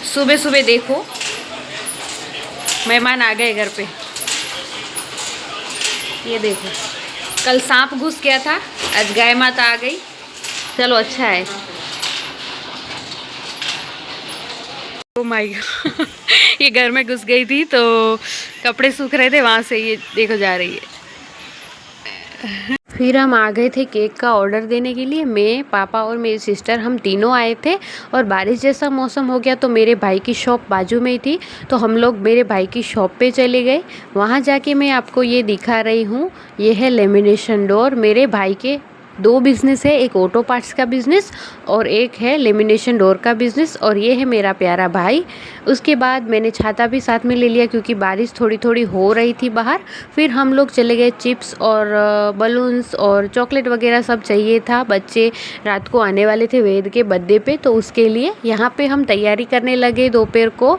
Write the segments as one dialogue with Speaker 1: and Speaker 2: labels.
Speaker 1: सुबह सुबह देखो मेहमान आ गए घर पे। ये देखो, कल सांप घुस गया था, आज गाय माता आ गई। चलो अच्छा है। ओ माय गॉड, ये घर में घुस गई थी तो कपड़े सूख रहे थे, वहाँ से ये देखो जा रही है। फिर हम आ गए थे केक का ऑर्डर देने के लिए। मैं, पापा और मेरी सिस्टर, हम तीनों आए थे। और बारिश जैसा मौसम हो गया तो मेरे भाई की शॉप बाजू में ही थी, तो हम लोग मेरे भाई की शॉप पे चले गए। वहाँ जाके मैं आपको ये दिखा रही हूँ, ये है लेमिनेशन डोर। मेरे भाई के दो बिज़नेस है, एक ऑटो पार्ट्स का बिज़नेस और एक है लेमिनेशन डोर का बिज़नेस। और ये है मेरा प्यारा भाई। उसके बाद मैंने छाता भी साथ में ले लिया क्योंकि बारिश थोड़ी थोड़ी हो रही थी बाहर। फिर हम लोग चले गए, चिप्स और बलून्स और चॉकलेट वगैरह सब चाहिए था। बच्चे रात को आने वाले थे वेद के बर्थडे पे, तो उसके लिए यहाँ पे हम तैयारी करने लगे दोपहर को।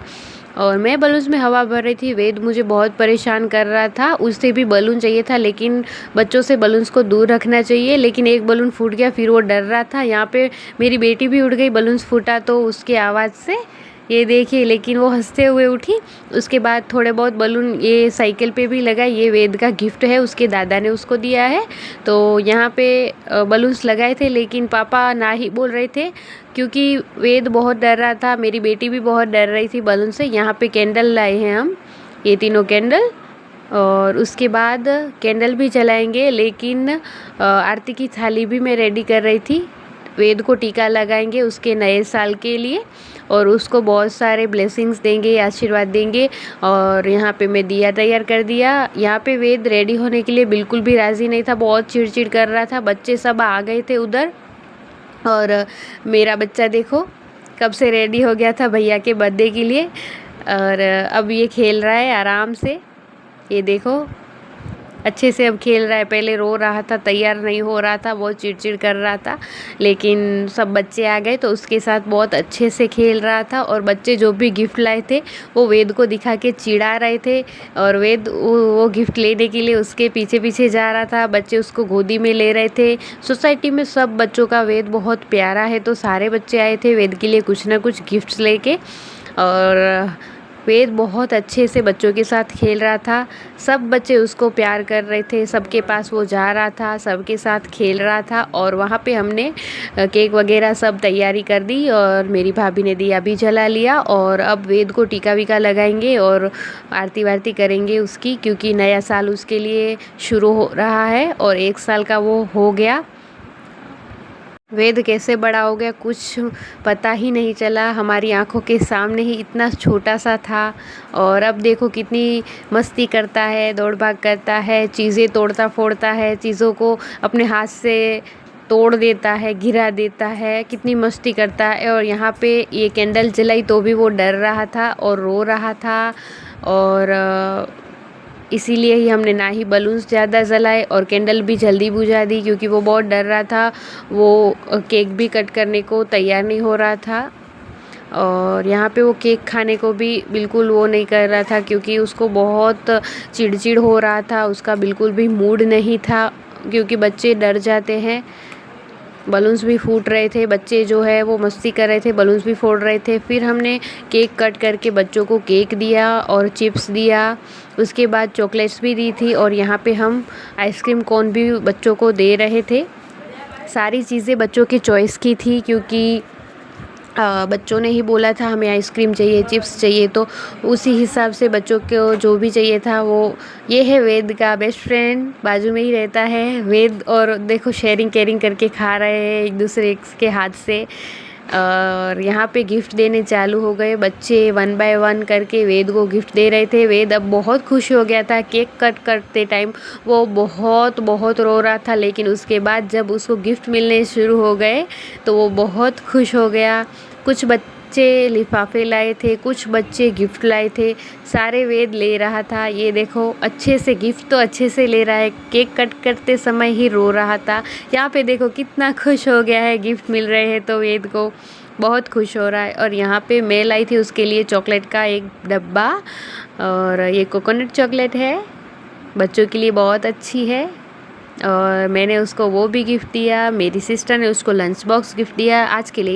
Speaker 1: और मैं बलून्स में हवा भर रही थी। वेद मुझे बहुत परेशान कर रहा था, उसे भी बलून चाहिए था, लेकिन बच्चों से बलून्स को दूर रखना चाहिए। लेकिन एक बलून फूट गया, फिर वो डर रहा था। यहाँ पे मेरी बेटी भी उठ गई बलून्स फूटा तो उसकी आवाज़ से, ये देखिए। लेकिन वो हंसते हुए उठी। उसके बाद थोड़े बहुत बलून ये साइकिल पे भी लगाए। ये वेद का गिफ्ट है, उसके दादा ने उसको दिया है। तो यहाँ पे बलून्स लगाए थे, लेकिन पापा ना ही बोल रहे थे क्योंकि वेद बहुत डर रहा था, मेरी बेटी भी बहुत डर रही थी बलून से। यहाँ पे कैंडल लाए हैं हम, ये तीनों कैंडल। और उसके बाद कैंडल भी जलाएंगे, लेकिन आरती की थाली भी मैं रेडी कर रही थी। वेद को टीका लगाएंगे उसके नए साल के लिए और उसको बहुत सारे ब्लेसिंग्स देंगे, आशीर्वाद देंगे। और यहाँ पे मैं दिया तैयार कर दिया। यहाँ पे वेद रेडी होने के लिए बिल्कुल भी राज़ी नहीं था, बहुत चिड़चिड़ कर रहा था। बच्चे सब आ गए थे उधर और मेरा बच्चा देखो कब से रेडी हो गया था भैया के बर्थडे के लिए। और अब ये खेल रहा है आराम से, ये देखो अच्छे से अब खेल रहा है। पहले रो रहा था, तैयार नहीं हो रहा था, बहुत चिड़चिड़ कर रहा था, लेकिन सब बच्चे आ गए तो उसके साथ बहुत अच्छे से खेल रहा था। और बच्चे जो भी गिफ्ट लाए थे वो वेद को दिखा के चिढ़ा रहे थे और वेद वो गिफ्ट लेने के लिए उसके पीछे पीछे जा रहा था। बच्चे उसको गोदी में ले रहे थे। सोसाइटी में सब बच्चों का वेद बहुत प्यारा है, तो सारे बच्चे आए थे वेद के लिए कुछ ना कुछ गिफ्ट्स लेके। और वेद बहुत अच्छे से बच्चों के साथ खेल रहा था। सब बच्चे उसको प्यार कर रहे थे, सबके पास वो जा रहा था, सबके साथ खेल रहा था। और वहाँ पे हमने केक वगैरह सब तैयारी कर दी और मेरी भाभी ने दिया भी जला लिया। और अब वेद को टीका वीका लगाएंगे और आरती वारती करेंगे उसकी, क्योंकि नया साल उसके लिए शुरू हो रहा है और 1 साल का वो हो गया। वेद कैसे बड़ा हो गया कुछ पता ही नहीं चला, हमारी आंखों के सामने ही इतना छोटा सा था। और अब देखो कितनी मस्ती करता है, दौड़ भाग करता है, चीज़ें तोड़ता फोड़ता है, चीज़ों को अपने हाथ से तोड़ देता है, गिरा देता है, कितनी मस्ती करता है। और यहाँ पे ये कैंडल जलाई तो भी वो डर रहा था और रो रहा था। और इसीलिए ही हमने ना ही बलून्स ज़्यादा जलाए और कैंडल भी जल्दी बुझा दी, क्योंकि वो बहुत डर रहा था। वो केक भी कट करने को तैयार नहीं हो रहा था। और यहाँ पे वो केक खाने को भी बिल्कुल वो नहीं कर रहा था, क्योंकि उसको बहुत चिड़चिड़ हो रहा था, उसका बिल्कुल भी मूड नहीं था, क्योंकि बच्चे डर जाते हैं। बलून्स भी फूट रहे थे, बच्चे जो है वो मस्ती कर रहे थे, बलून्स भी फोड़ रहे थे। फिर हमने केक कट करके बच्चों को केक दिया और चिप्स दिया, उसके बाद चॉकलेट्स भी दी थी। और यहाँ पे हम आइसक्रीम कोन भी बच्चों को दे रहे थे। सारी चीज़ें बच्चों की चॉइस की थी, क्योंकि बच्चों ने ही बोला था हमें आइसक्रीम चाहिए, चिप्स चाहिए, तो उसी हिसाब से बच्चों को जो भी चाहिए था वो। ये है वेद का बेस्ट फ्रेंड, बाजू में ही रहता है वेद। और देखो शेयरिंग केयरिंग करके खा रहे हैं एक दूसरे के हाथ से। और यहाँ पे गिफ्ट देने चालू हो गए, बच्चे 1 बाय 1 करके वेद को गिफ्ट दे रहे थे। वेद अब बहुत खुश हो गया था। केक कट करते टाइम वो बहुत बहुत रो रहा था, लेकिन उसके बाद जब उसको गिफ्ट मिलने शुरू हो गए तो वो बहुत खुश हो गया। कुछ बच्चे लिफाफे लाए थे, कुछ बच्चे गिफ्ट लाए थे, सारे वेद ले रहा था। ये देखो अच्छे से गिफ्ट तो अच्छे से ले रहा है, केक कट करते समय ही रो रहा था। यहाँ पे देखो कितना खुश हो गया है, गिफ्ट मिल रहे हैं तो वेद को बहुत खुश हो रहा है। और यहाँ पे मैं लाई थी उसके लिए चॉकलेट का एक डब्बा, और ये कोकोनट चॉकलेट है, बच्चों के लिए बहुत अच्छी है। और मैंने उसको वो भी गिफ्ट दिया, मेरी सिस्टर ने उसको लंच बॉक्स गिफ्ट दिया। आज के लिए